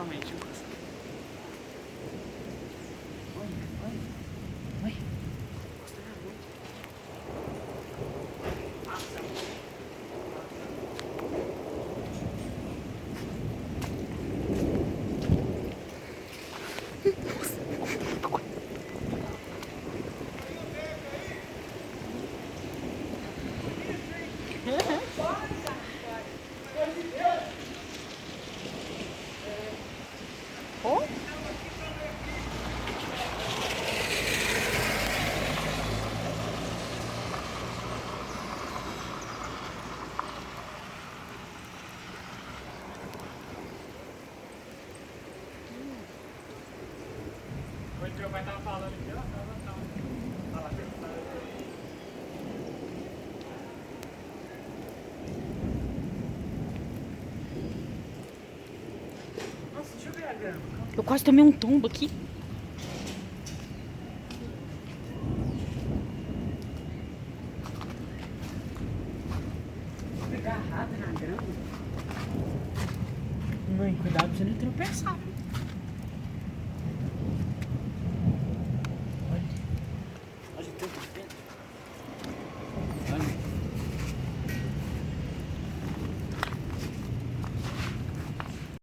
realmente encosta. Oi. Oh. Hoje meu pai tava falando aqui, ó. Fala, nossa, deixa eu ver a grama. Eu quase tomei um tombo aqui. Agarrado na grama. Mãe, cuidado pra você não tropeçar.